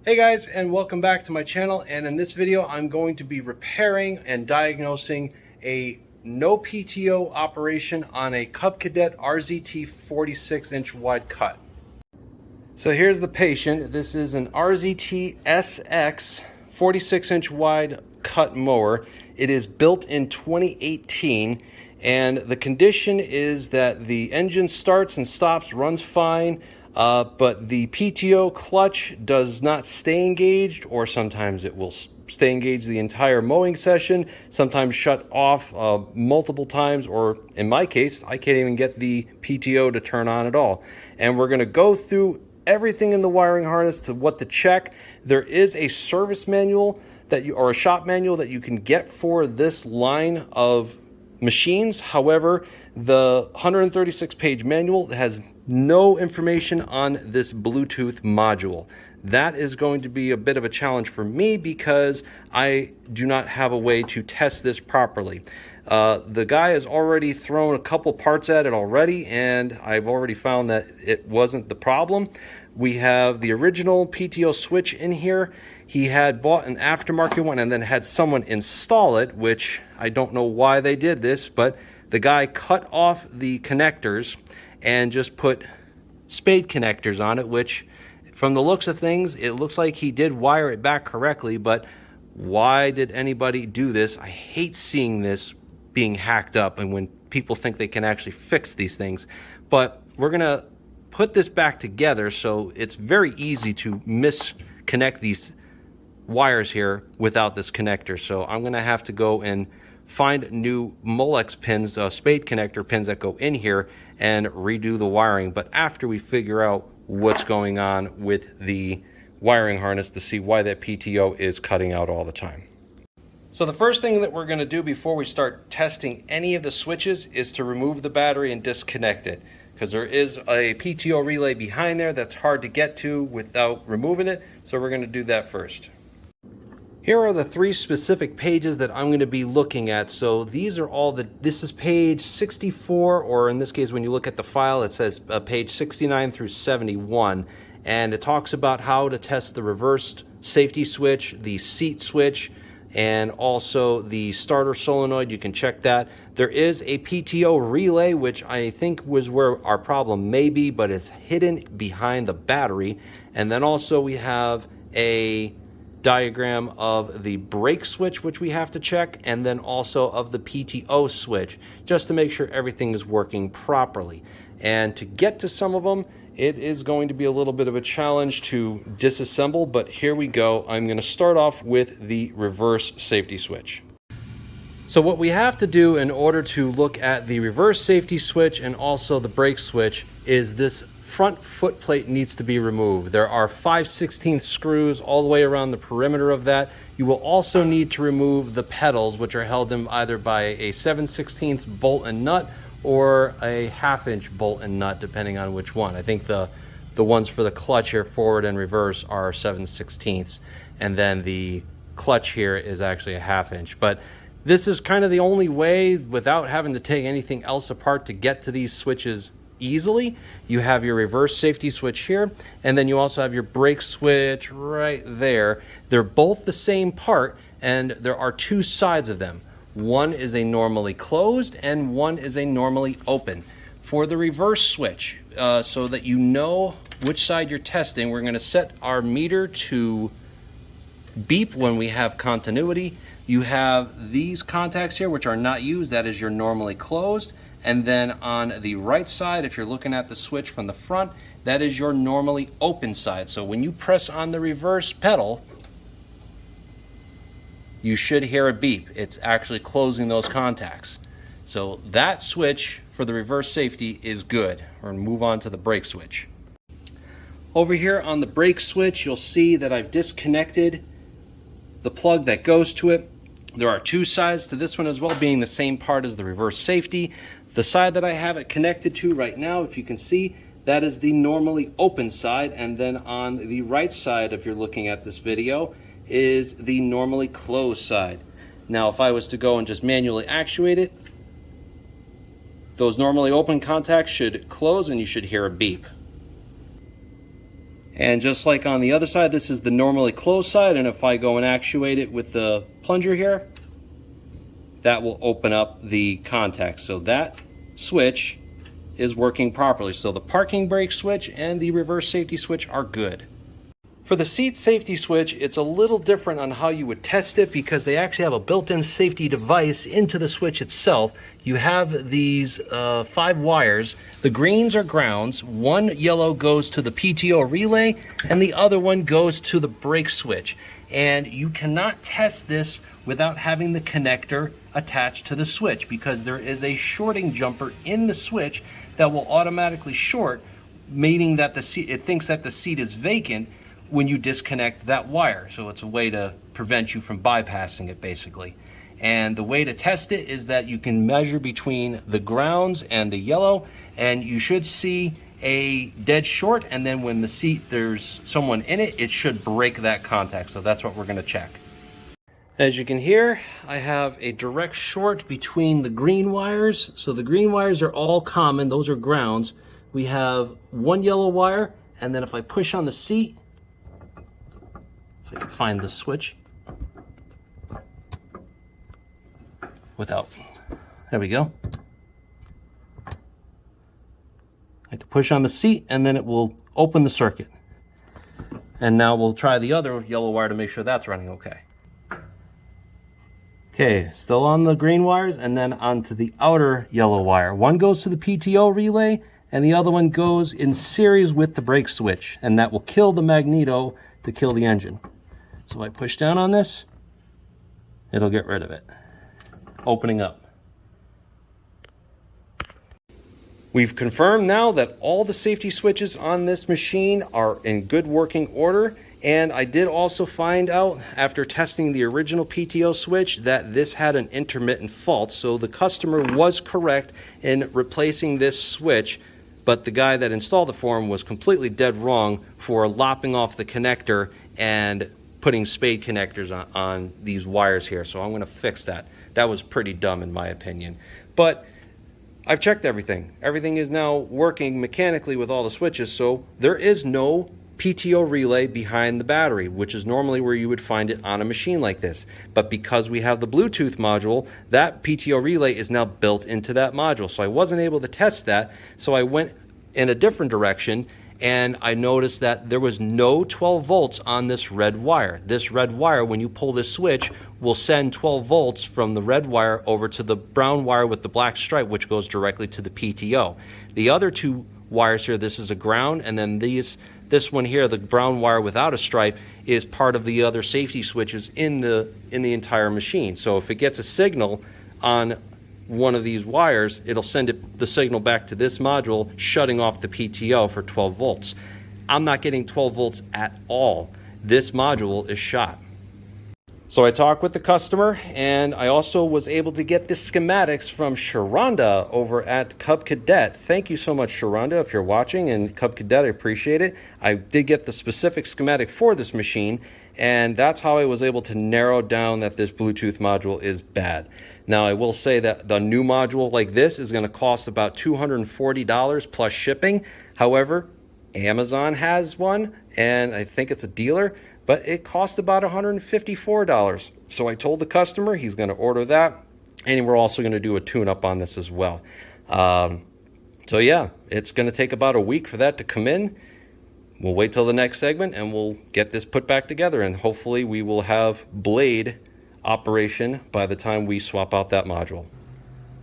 Hey guys, and welcome back to my channel. And in this video I'm going to be repairing and diagnosing a no PTO operation on a Cub Cadet RZT 46-inch wide cut. So here's the patient. This is an RZT-SX 46-inch wide cut mower. It is built in 2018, and the condition is that the engine starts and stops, runs fine, but the PTO clutch does not stay engaged, or sometimes it will stay engaged the entire mowing session, sometimes shut off multiple times, or in my case, I can't even get the PTO to turn on at all. And we're going to go through everything in the wiring harness to what to check. There is a service manual or a shop manual that you can get for this line of machines. However, the 136-page manual has no information on this Bluetooth module. That is going to be a bit of a challenge for me because I do not have a way to test this properly. The guy has already thrown a couple parts at it already, and I've already found that it wasn't the problem. We have the original PTO switch in here. He had bought an aftermarket one and then had someone install it, which I don't know why they did this, but the guy cut off the connectors and just put spade connectors on it, which from the looks of things, it looks like he did wire it back correctly, but why did anybody do this? I hate seeing this being hacked up and when people think they can actually fix these things. But we're gonna put this back together so it's very easy to misconnect these wires here without this connector. So I'm gonna have to go and find new Molex pins, spade connector pins that go in here, and redo the wiring. But after we figure out what's going on with the wiring harness to see why that PTO is cutting out all the time. So the first thing that we're going to do before we start testing any of the switches is to remove the battery and disconnect it, because there is a PTO relay behind there that's hard to get to without removing it. So we're going to do that first. Here are the three specific pages that I'm going to be looking at. So these are all this is page 64, or in this case, when you look at the file, it says page 69 through 71. And it talks about how to test the reversed safety switch, the seat switch, and also the starter solenoid. You can check that. There is a PTO relay, which I think was where our problem may be, but it's hidden behind the battery. And then also we have a diagram of the brake switch, which we have to check, and then also of the PTO switch, just to make sure everything is working properly. And to get to some of them, it is going to be a little bit of a challenge to disassemble, but here we go. I'm going to start off with the reverse safety switch. So what we have to do in order to look at the reverse safety switch and also the brake switch is this front foot plate needs to be removed. There are 5/16 screws all the way around the perimeter of that. You will also need to remove the pedals, which are held in either by a 7/16 bolt and nut or a 1/2-inch bolt and nut, depending on which one. I think the ones for the clutch here, forward and reverse, are 7/16, and then the clutch here is actually a 1/2-inch. But this is kind of the only way, without having to take anything else apart, to get to these switches easily. You have your reverse safety switch here, and then you also have your brake switch right there. They're both the same part, and there are two sides of them. One is a normally closed and one is a normally open. For the reverse switch, so that you know which side you're testing, we're going to set our meter to beep when we have continuity. You have these contacts here, which are not used. That is your normally closed. And then on the right side, if you're looking at the switch from the front, that is your normally open side. So when you press on the reverse pedal, you should hear a beep. It's actually closing those contacts. So that switch for the reverse safety is good. We're gonna move on to the brake switch. Over here on the brake switch, you'll see that I've disconnected the plug that goes to it. There are two sides to this one as well, being the same part as the reverse safety. The side that I have it connected to right now, if you can see, that is the normally open side, and then on the right side, if you're looking at this video, is the normally closed side. Now, if I was to go and just manually actuate it, those normally open contacts should close and you should hear a beep. And just like on the other side, this is the normally closed side, and if I go and actuate it with the plunger here, that will open up the contact. So that switch is working properly. So the parking brake switch and the reverse safety switch are good. For the seat safety switch, it's a little different on how you would test it because they actually have a built-in safety device into the switch itself. You have these 5 wires. The greens are grounds. One yellow goes to the PTO relay and the other one goes to the brake switch. And you cannot test this without having the connector attached to the switch because there is a shorting jumper in the switch that will automatically short, meaning that it thinks that the seat is vacant when you disconnect that wire. So it's a way to prevent you from bypassing it basically. And the way to test it is that you can measure between the grounds and the yellow, and you should see a dead short, and then when the seat, there's someone in it, it should break that contact. So that's what we're gonna check. As you can hear, I have a direct short between the green wires. So the green wires are all common, those are grounds. We have one yellow wire, and then if I push on the seat, if I can find the switch there we go. I can push on the seat and then it will open the circuit. And now we'll try the other yellow wire to make sure that's running okay. Okay, still on the green wires and then onto the outer yellow wire. One goes to the PTO relay and the other one goes in series with the brake switch, and that will kill the magneto to kill the engine. So if I push down on this, it'll get rid of it. Opening up. We've confirmed now that all the safety switches on this machine are in good working order, and I did also find out after testing the original PTO switch that this had an intermittent fault. So the customer was correct in replacing this switch, but the guy that installed it for him was completely dead wrong for lopping off the connector and putting spade connectors on these wires here. So I'm going to fix that. That was pretty dumb in my opinion. But I've checked everything. Everything is now working mechanically with all the switches, so there is no PTO relay behind the battery, which is normally where you would find it on a machine like this. But because we have the Bluetooth module, that PTO relay is now built into that module. So I wasn't able to test that, so I went in a different direction, and I noticed that there was no 12 volts on this red wire. This red wire, when you pull this switch, will send 12 volts from the red wire over to the brown wire with the black stripe, which goes directly to the PTO. The other two wires here, this is a ground, and then this one here, the brown wire without a stripe, is part of the other safety switches in the entire machine. So if it gets a signal on one of these wires, it'll send the signal back to this module, shutting off the PTO for 12 volts. I'm not getting 12 volts at all. This module is shot. So I talked with the customer, and I also was able to get the schematics from Sharonda over at Cub Cadet. Thank you so much, Sharonda, if you're watching, and Cub Cadet, I appreciate it. I did get the specific schematic for this machine, and that's how I was able to narrow down that this Bluetooth module is bad. Now, I will say that the new module like this is going to cost about $240 plus shipping. However, Amazon has one, and I think it's a dealer, but it cost about $154. So I told the customer he's going to order that, and we're also going to do a tune-up on this as well. So yeah, it's going to take about a week for that to come in. We'll wait till the next segment, and we'll get this put back together, and hopefully we will have blade operation by the time we swap out that module.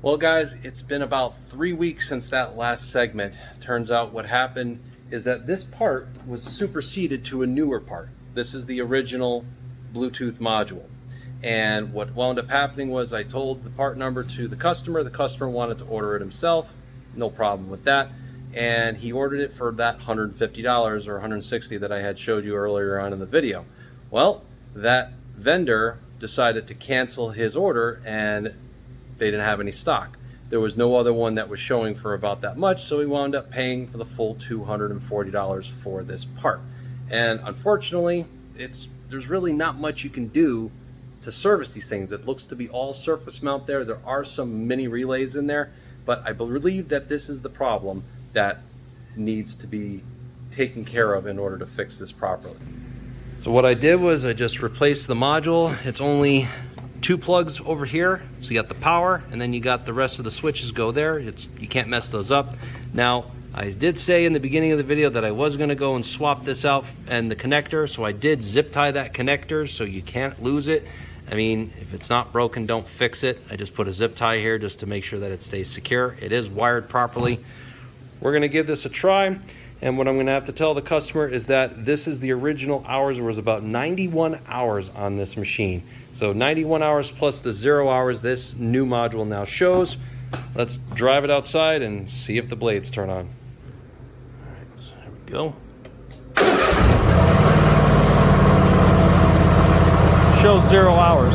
Well guys, it's been about 3 weeks since that last segment. Turns out what happened is that this part was superseded to a newer part. This is the original Bluetooth module. And what wound up happening was I told the part number to the customer. The customer wanted to order it himself. No problem with that. And he ordered it for that $150 or $160 that I had showed you earlier on in the video. Well, that vendor decided to cancel his order, and they didn't have any stock. There was no other one that was showing for about that much, so we wound up paying for the full $240 for this part. And unfortunately, there's really not much you can do to service these things. It looks to be all surface mount there. There are some mini relays in there, but I believe that this is the problem that needs to be taken care of in order to fix this properly. So what I did was I just replaced the module. It's only 2 plugs over here. So you got the power, and then you got the rest of the switches go there. You can't mess those up. Now, I did say in the beginning of the video that I was going to go and swap this out and the connector, so I did zip tie that connector so you can't lose it. I mean, if it's not broken, don't fix it. I just put a zip tie here just to make sure that it stays secure. It is wired properly. We're going to give this a try, and what I'm going to have to tell the customer is that this is the original hours. There was about 91 hours on this machine. So 91 hours plus the 0 hours this new module now shows. Let's drive it outside and see if the blades turn on. There we go. Shows 0 hours.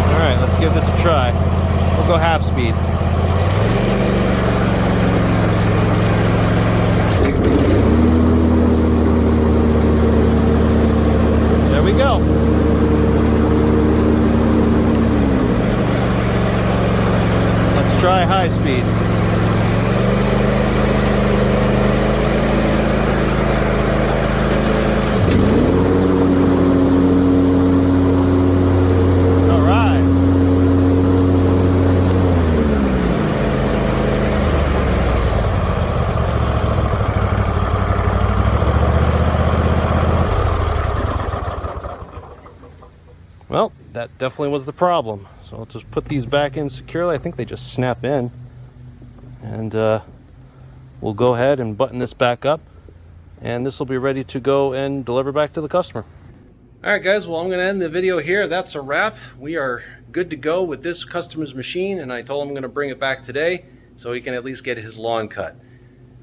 All right, let's give this a try. We'll go half speed. There we go. Let's try high speed. All right. Well, that definitely was the problem. So I'll just put these back in securely. I think they just snap in. And we'll go ahead and button this back up. And this will be ready to go and deliver back to the customer. All right, guys. Well, I'm going to end the video here. That's a wrap. We are good to go with this customer's machine. And I told him I'm going to bring it back today so he can at least get his lawn cut.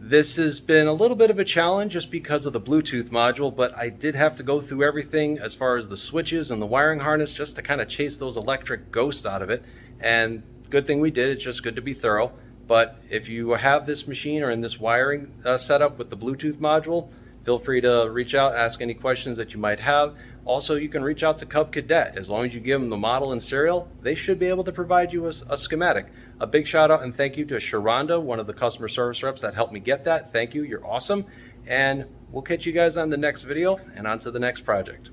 This has been a little bit of a challenge just because of the Bluetooth module, but I did have to go through everything as far as the switches and the wiring harness just to kind of chase those electric ghosts out of it. And good thing we did. It's just good to be thorough. But if you have this machine or in this wiring setup with the Bluetooth module, feel free to reach out, ask any questions that you might have. Also, you can reach out to Cub Cadet. As long as you give them the model and serial, they should be able to provide you a schematic. A big shout out and thank you to Sharonda, one of the customer service reps that helped me get that. Thank you. You're awesome. And we'll catch you guys on the next video and on to the next project.